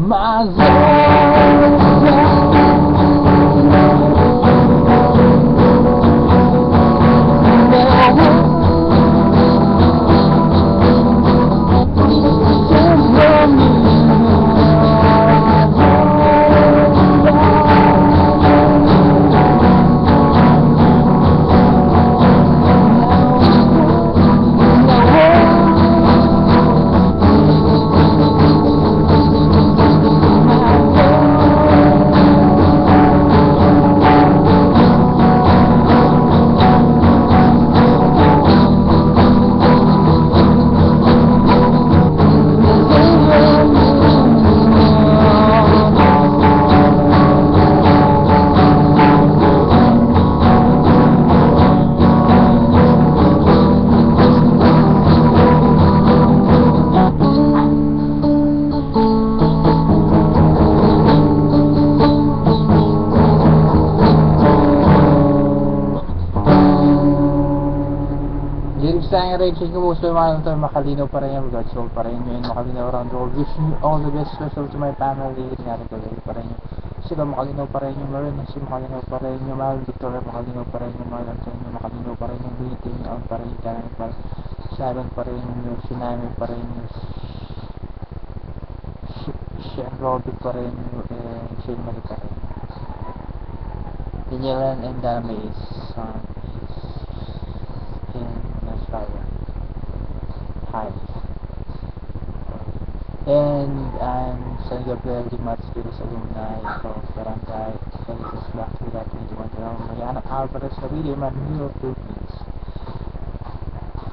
My soul. Sayang Rachel ko puso yung mga makalinaw pa rin yung God soul pa rin yun, makalinaw around the world. Wishing you all the best, special to my family. Nangyari ko rin pa rin yun. Sila makalinaw pa rin yung Marin, makalinaw pa rin yung Mahal Victoria, makalinaw pa rin yung Mahal Antonio, makalinaw pa rin yung Binity, yung Out pa rin yung Karen pa rin, Sharon pa rin yung Tsunami pa rin yung Shane Robbie pa rin yung Shane Marie pa rin. Daniela and Dame is in Australia. Hi. And I'm San Gabriel de Matsuris alumni of Barangay Felices Blackville 21 Mariana Alvarez Navili, New York, Philippines.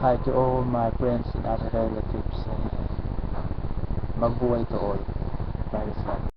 Hi to all my friends and other relatives and magbuhay to all. Bye.